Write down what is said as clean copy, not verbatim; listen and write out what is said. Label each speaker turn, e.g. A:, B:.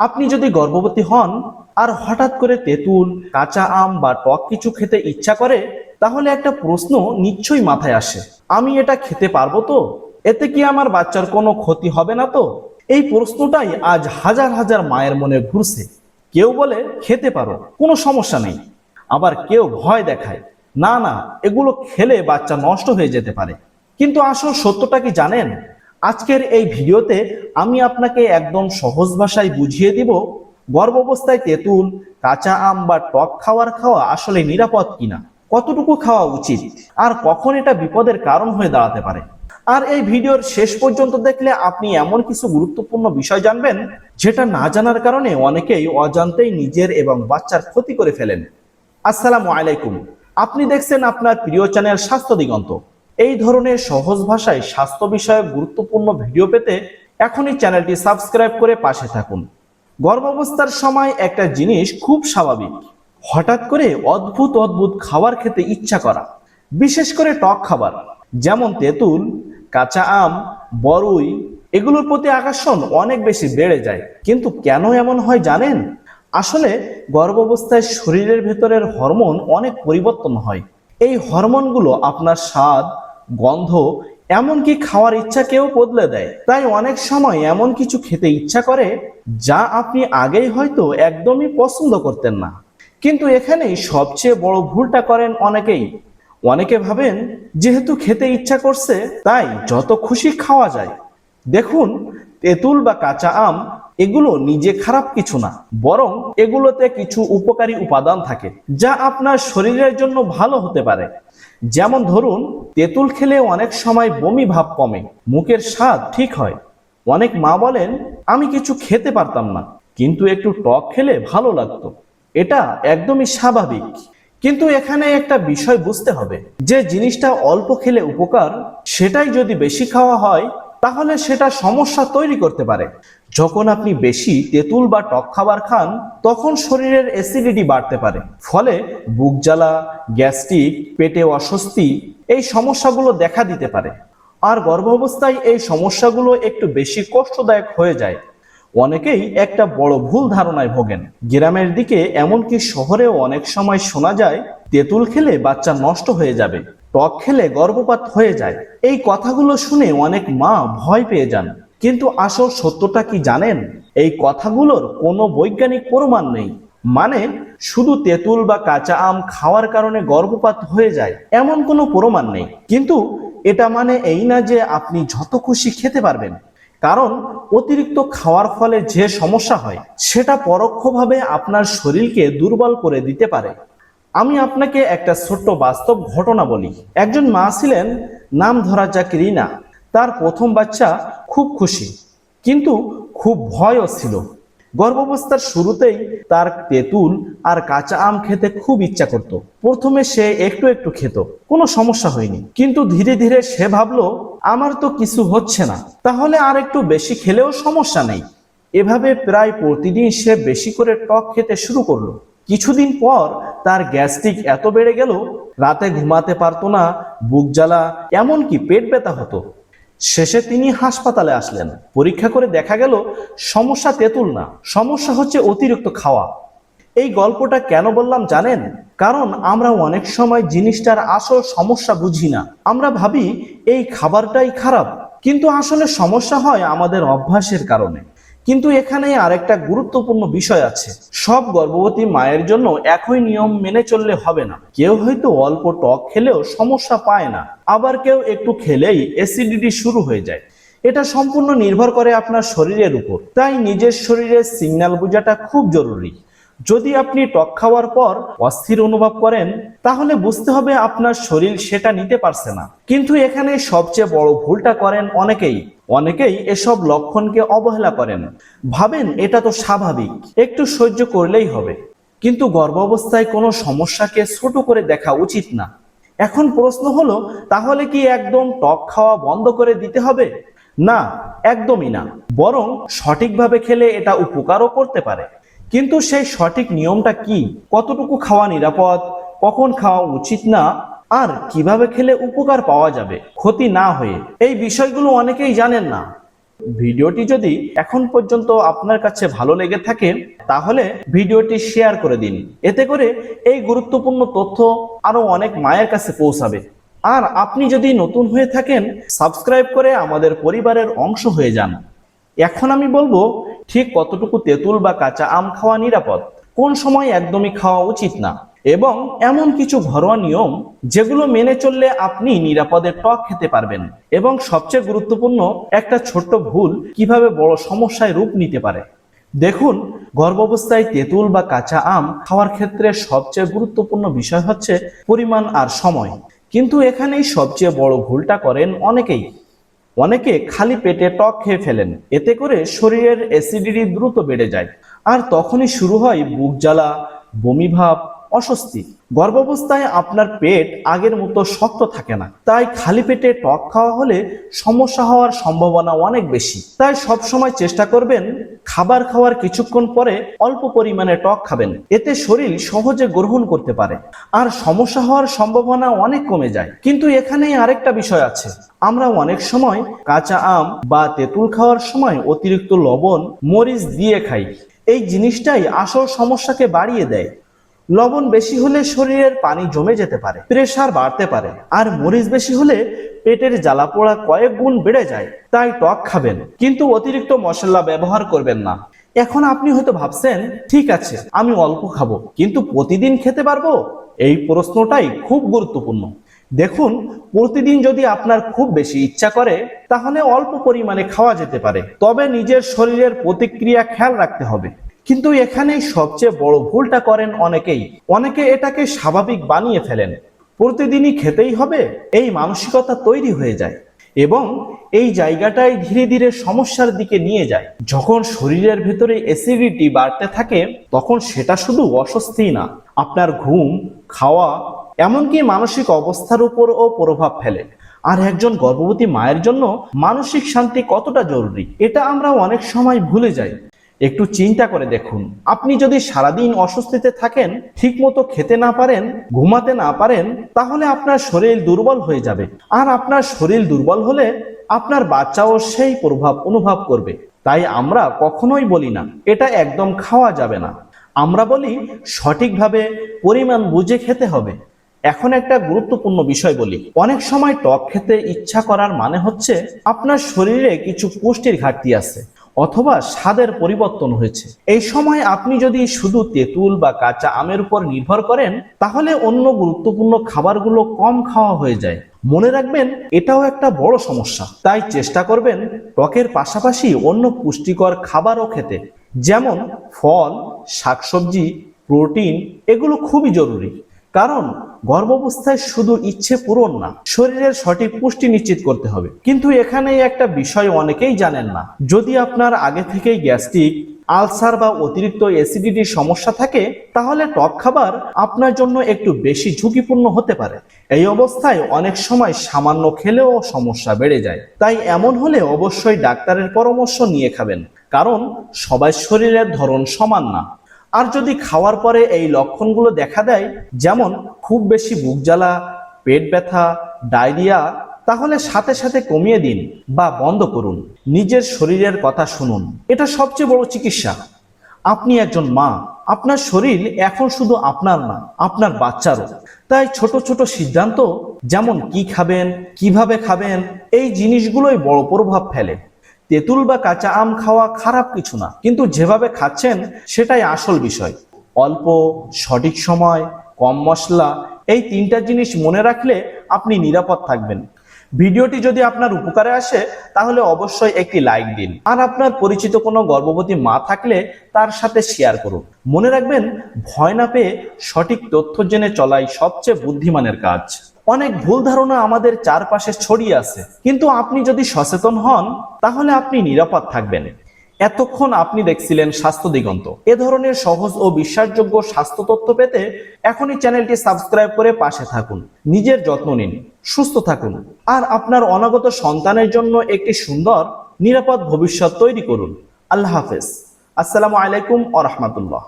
A: আপনি যদি গর্ভবতী হন আর হঠাৎ করে তেঁতুল, কাঁচা আম বা টক কিছু খেতে ইচ্ছা করে, তাহলে একটা প্রশ্ন নিশ্চয়ই মাথায় আসে, আমি এটা খেতে পারবো তো? এতে কি আমার বাচ্চার কোনো ক্ষতি হবে না তো? এই প্রশ্নটাই আজ হাজার হাজার মায়ের মনে ঘুরছে। কেউ বলে খেতে পারো, কোনো সমস্যা নেই। আবার কেউ ভয় দেখায়, না না, এগুলো খেলে বাচ্চা নষ্ট হয়ে যেতে পারে। কিন্তু আসল সত্যটা কি জানেন? আজকের এই ভিডিওতে আমি আপনাকে একদম সহজ ভাষায় বুঝিয়ে দিব গর্ভাবস্থায় তেঁতুল, কাঁচা আম বা টক খাওয়া আসলে নিরাপদ কিনা, কতটুকু খাওয়া উচিত, আর কখন এটা বিপদের কারণ হয়ে দাঁড়াতে পারে। আর এই ভিডিওর শেষ পর্যন্ত দেখলে আপনি এমন কিছু গুরুত্বপূর্ণ বিষয় জানবেন যেটা না জানার কারণে অনেকেই অজান্তেই নিজের এবং বাচ্চার ক্ষতি করে ফেলেন। আসসালামু আলাইকুম, আপনি দেখছেন আপনার প্রিয় চ্যানেল স্বাস্থ্য দিগন্ত। এই ধরনের সহজ ভাষায় স্বাস্থ্য বিষয়ক গুরুত্বপূর্ণ ভিডিও পেতে এখনই চ্যানেলটি সাবস্ক্রাইব করে পাশে থাকুন। গর্ভাবস্থার সময় একটা জিনিস খুব স্বাভাবিক, হঠাৎ করে অদ্ভুত অদ্ভুত খাবার খেতে ইচ্ছা করা, বিশেষ করে টক খাবার যেমন তেঁতুল, কাঁচা আম, বরই, এগুলোর প্রতি আকর্ষণ অনেক বেশি বেড়ে যায়। কিন্তু কেন এমন হয় জানেন? আসলে গর্ভাবস্থায় শরীরের ভেতরের হরমোন অনেক পরিবর্তন হয়। এই হরমোনগুলো আপনার স্বাদ, গন্ধ, এমনকি খাওয়ার ইচ্ছাকেও বদলে দেয়। তাই অনেক সময় এমন কিছু খেতে ইচ্ছা করে যা আপনি আগেই হয়তো একদমই পছন্দ করতেন না। কিন্তু এখানেই সবচেয়ে বড় ভুলটা করেন অনেকেই। অনেকে ভাবেন যেহেতু খেতে ইচ্ছা করছে তাই যত খুশি খাওয়া যায়। দেখুন, তেঁতুল বা কাঁচা আম এগুলো নিজে খারাপ কিছু না, বরং এগুলোতে কিছু উপকারী উপাদান থাকে যা আপনার শরীরের জন্য ভালো হতে পারে। যেমন ধরুন, তেঁতুল খেলে অনেক সময় বমি ভাব কমে, মুখের স্বাদ ঠিক হয়। অনেক মা বলেন আমি কিছু খেতে পারতাম না, কিন্তু একটু টক খেলে ভালো লাগতো। এটা একদমই স্বাভাবিক। কিন্তু এখানে একটা বিষয় বুঝতে হবে, যে জিনিসটা অল্প খেলে উপকার, সেটাই যদি বেশি খাওয়া হয় তাহলে সেটা সমস্যা তৈরি করতে পারে। যখন আপনি বেশি তেঁতুল বা টক খাবার খান তখন শরীরের অ্যাসিডিটি বাড়তে পারে, ফলে বুক জ্বালা, গ্যাস্ট্রিক, পেটে অস্বস্তি, এই সমস্যাগুলো দেখা দিতে পারে। আর গর্ভাবস্থায় এই সমস্যাগুলো একটু বেশি কষ্টদায়ক হয়ে যায়। অনেকেই একটা বড় ভুল ধারণায় ভোগেন। গ্রামের দিকে, এমনকি শহরেও অনেক সময় শোনা যায় তেঁতুল খেলে বাচ্চা নষ্ট হয়ে যাবে, টক খেলে গর্ভপাত হয়ে যায়। এই কথাগুলো শুনে অনেক মা ভয় পেয়ে যান। কিন্তু আসল সত্যটা কি জানেন? এই কথাগুলোর কোনো বৈজ্ঞানিক প্রমাণ নেই। মানে, শুধু তেঁতুল বা কাঁচা আম খাওয়ার কারণে গর্ভপাত হয়ে যায় এমন কোনো প্রমাণ নেই। কিন্তু এটা মানে এই না যে আপনি যত খুশি খেতে পারবেন। কারণ অতিরিক্ত খাওয়ার ফলে যে সমস্যা হয় সেটা পরোক্ষভাবে আপনার শরীরকে দুর্বল করে দিতে পারে। আমি আপনাকে একটা ছোট্ট বাস্তব ঘটনা বলি। একজন মা ছিলেন, নাম ধরা যাক রিনা। তার প্রথম বাচ্চা, খুব খুশি, কিন্তু খুব ভয়ও ছিল। গর্ভাবস্থার শুরুতেই তার তেঁতুল আর কাঁচা আম খেতে খুব ইচ্ছা করত। প্রথমে সে একটু একটু খেত, কোনো সমস্যা হয়নি। কিন্তু ধীরে ধীরে সে ভাবলো আমার তো কিছু হচ্ছে না, তাহলে আর একটু বেশি খেলেও সমস্যা নেই। এভাবে প্রায় প্রতিদিন সে বেশি করে টক খেতে শুরু করলো। কিছুদিন পর তার গ্যাস্ট্রিক এত বেড়ে গেল, রাতে ঘুমাতে পারতো না, বুক জ্বালা, এমনকি পেট ব্যথা হতো। শেষে তিনি হাসপাতালে আসলেন। পরীক্ষা করে দেখা গেল সমস্যা তেঁতুল না, সমস্যা হচ্ছে অতিরিক্ত খাওয়া। এই গল্পটা কেন বললাম জানেন? কারণ আমরা অনেক সময় জিনিসটার আসল সমস্যা বুঝি না। আমরা ভাবি এই খাবারটাই খারাপ, কিন্তু আসলে সমস্যা হয় আমাদের অভ্যাসের কারণে। কিন্তু এখানে আরেকটা গুরুত্বপূর্ণ বিষয় আছে। সব গর্ভবতী মায়ের জন্য একই নিয়ম মেনে চললে হবে না। কেউ হয়তো অল্প টক খেলেও সমস্যা পায় না, আবার কেউ একটু খেলেই অ্যাসিডিটি শুরু হয়ে যায়। এটা সম্পূর্ণ নির্ভর করে আপনার শরীরের উপর। তাই নিজের শরীরের সিগন্যাল বোঝাটা খুব জরুরি। যদি আপনি টক খাওয়ার পর অস্থির অনুভব করেন, তাহলে বুঝতে হবে আপনার শরীর সেটা নিতে পারছে না। কিন্তু এখানে সবচেয়ে বড় ভুলটা করেন অনেকেই এসব লক্ষণকে অবহেলা করেন, ভাবেন এটা তো স্বাভাবিক, একটু সহ্য করলেই হবে। কিন্তু গর্ভাবস্থায় কোনো সমস্যাকে ছোট করে দেখা উচিত না। এখন প্রশ্ন হলো, তাহলে কি একদম টক খাওয়া বন্ধ করে দিতে হবে? না, একদমই না। বরং সঠিকভাবে খেলে এটা উপকারও করতে পারে। কিন্তু সেই সঠিক নিয়মটা কি? কতটুকু খাওয়া নিরাপদ, কখন খাওয়া উচিত না, আর কিভাবে খেলে উপকার পাওয়া যাবে ক্ষতি না হয়ে, এই বিষয়গুলো অনেকেই জানেন না। ভিডিওটি যদি এখন পর্যন্ত আপনার কাছে ভালো লেগে থাকে তাহলে ভিডিওটি শেয়ার করে দিন, এতে করে এই গুরুত্বপূর্ণ তথ্য আরো অনেক মায়ের কাছে পৌঁছাবে। আর আপনি যদি নতুন হয়ে থাকেন সাবস্ক্রাইব করে আমাদের পরিবারের অংশ হয়ে যান। এখন আমি বলবো ঠিক কতটুকু তেঁতুল বা কাঁচা আম খাওয়া নিরাপদ, কোন সময় একদমই খাওয়া উচিত না, এবং এমন কিছু ঘরোয়া নিয়ম যেগুলো মেনে চললে আপনি নিরাপদে টক খেতে পারবেন, এবং সবচেয়ে গুরুত্বপূর্ণ একটা ছোট্ট ভুল কিভাবে বড় সমস্যায় রূপ নিতে পারে। দেখুন, গর্ভাবস্থায় তেঁতুল বা কাঁচা আম খাওয়ার ক্ষেত্রে সবচেয়ে গুরুত্বপূর্ণ বিষয় হচ্ছে পরিমাণ আর সময়। কিন্তু এখানেই সবচেয়ে বড় ভুলটা করেন অনেকে খালি পেটে টক খেয়ে ফেলেন, এতে করে শরীরের অ্যাসিডিটি দ্রুত বেড়ে যায়, আর তখনই শুরু হয় বুক জ্বালা, বমি ভাব, অস্বস্তি। গর্ভাবস্থায় আপনার পেট আগের মতো শক্ত থাকে না, তাই খালি পেটে টক খাওয়া হলে সমস্যা হওয়ার সম্ভাবনা অনেক বেশি। তাই সব সময় চেষ্টা করবেন খাবার খাওয়ার কিছুক্ষণ পরে অল্প পরিমাণে টক খাবেন, এতে শরীর সহজে গ্রহণ করতে পারে আর সমস্যা হওয়ার সম্ভাবনা অনেক কমে যায়। কিন্তু এখানেই আরেকটা বিষয় আছে, আমরা অনেক সময় কাঁচা আম বা তেঁতুল খাওয়ার সময় অতিরিক্ত লবণ, মরিচ দিয়ে খাই। এই জিনিসটাই আসল সমস্যাকে বাড়িয়ে দেয়। লবণ বেশি হলে শরীরের পানি জমে যেতে পারে, প্রেসার বাড়তে পারে, আর মরিচ বেশি হলে পেটের জ্বালা পোড়া কয়েক গুণ বেড়ে যায়। তাই টক খাবেন, কিন্তু অতিরিক্ত মশলা ব্যবহার করবেন না। এখন আপনি হয়তো ভাবছেন, ঠিক আছে আমি অল্প খাবো, কিন্তু প্রতিদিন খেতে পারবো? এই প্রশ্নটাই খুব গুরুত্বপূর্ণ। দেখুন, প্রতিদিন যদি আপনার খুব বেশি ইচ্ছা করে তাহলে অল্প পরিমাণে খাওয়া যেতে পারে, তবে নিজের শরীরের প্রতিক্রিয়া খেয়াল রাখতে হবে। কিন্তু এখানেই সবচেয়ে বড় ভুলটা করেন অনেকে এটাকে স্বাভাবিক বানিয়ে ফেলেন, প্রতিদিনই খেতেই হবে এই মানসিকতা তৈরি হয়ে যায়, এবং এই জায়গাটাই ধীরে ধীরে সমস্যার দিকে নিয়ে যায়। যখন শরীরের ভেতরে অ্যাসিডিটি বাড়তে থাকে তখন সেটা শুধু অস্বস্তি না, আপনার ঘুম, খাওয়া, এমনকি মানসিক অবস্থার উপরও প্রভাব ফেলে। আর একজন গর্ভবতী মায়ের জন্য মানসিক শান্তি কতটা জরুরি এটা আমরা অনেক সময় ভুলে যাই। একটু চিন্তা করে দেখুন, আপনি যদি সারাদিন অস্বস্তিতে থাকেন, ঠিক মতো খেতে না পারেন, ঘুমাতে না পারেন, তাহলে আপনার শরীর দুর্বল হয়ে যাবে, আর আপনার শরীর দুর্বল হলে আপনার বাচ্চাও সেই প্রভাব অনুভব করবে। তাই আমরা কখনোই বলি না এটা একদম খাওয়া যাবে না, আমরা বলি সঠিকভাবে পরিমাণ বুঝে খেতে হবে। এখন একটা গুরুত্বপূর্ণ বিষয় বলি, অনেক সময় টক খেতে ইচ্ছা করার মানে হচ্ছে আপনার শরীরে কিছু পুষ্টির ঘাটতি আছে অথবা স্বাদের পরিবর্তন হয়েছে। এই সময় আপনি যদি শুধু তেঁতুল বা কাঁচা আমের উপর নির্ভর করেন তাহলে অন্য গুরুত্বপূর্ণ খাবারগুলো কম খাওয়া হয়ে যায়। মনে রাখবেন এটাও একটা বড় সমস্যা। তাই চেষ্টা করবেন টকের পাশাপাশি অন্য পুষ্টিকর খাবারও খেতে, যেমন ফল, শাকসবজি, প্রোটিন, এগুলো খুবই জরুরি। কারণ গর্ভাবস্থায় শুধু ইচ্ছে পূরণ না, শরীরের সঠিক পুষ্টি নিশ্চিত করতে হবে। কিন্তু এখানেই একটা বিষয় অনেকেই জানেন না, যদি আপনার আগে থেকেই গ্যাস্ট্রিক, আলসার বা অতিরিক্ত অ্যাসিডিটির সমস্যা থাকে তাহলে টক খাবার আপনার জন্য একটু বেশি ঝুঁকিপূর্ণ হতে পারে। এই অবস্থায় অনেক সময় সামান্য খেলেও সমস্যা বেড়ে যায়। তাই এমন হলে অবশ্যই ডাক্তারের পরামর্শ নিয়ে খাবেন, কারণ সবার শরীরের ধরন সমান না। আর যদি খাওয়ার পরে এই লক্ষণগুলো দেখা দেয়, যেমন খুব বেশি বুক জ্বালা, পেট ব্যথা, ডায়রিয়া, তাহলে সাথে সাথে কমিয়ে দিন বা বন্ধ করুন। নিজের শরীরের কথা শুনুন, এটা সবচেয়ে বড় চিকিৎসা। আপনি একজন মা, আপনার শরীর এখন শুধু আপনার না, আপনার বাচ্চারও। তাই ছোট ছোট সিদ্ধান্ত, যেমন কি খাবেন, কিভাবে খাবেন, এই জিনিসগুলোই বড় প্রভাব ফেলে। তেঁতুল বা কাঁচা আম খাওয়া খারাপ কিছু না, কিন্তু যেভাবে খাচ্ছেন সেটাই আসল বিষয়। অল্প, সঠিক সময়, কম মশলা, এই তিনটা জিনিস মনে রাখলে আপনি নিরাপদ থাকবেন। ভিডিওটি যদি আপনার উপকারে আসে তাহলে অবশ্যই একটি লাইক দিন, আর আপনার পরিচিত কোনো গর্ভবতী মা থাকলে তার সাথে শেয়ার করুন। মনে রাখবেন, ভয় না পেয়ে সঠিক তথ্য জেনে চলাই সবচেয়ে বুদ্ধিমানের কাজ। অনেক ভুল ধারণা আমাদের চারপাশে ছড়িয়ে আছে, কিন্তু আপনি যদি সচেতন হন তাহলে আপনি নিরাপদ থাকবেন। এতক্ষণ আপনি দেখছিলেন স্বাস্থ্য দিগন্ত। এ ধরনের সহজ ও বিশ্বাসযোগ্য স্বাস্থ্য তথ্য পেতে এখনই চ্যানেলটি সাবস্ক্রাইব করে পাশে থাকুন। নিজের যত্ন নিন, সুস্থ থাকুন, আর আপনার অনাগত সন্তানের জন্য একটি সুন্দর, নিরাপদ ভবিষ্যৎ তৈরি করুন। আল্লাহ হাফেজ। আসসালামু আলাইকুম ওয়া রাহমাতুল্লাহ।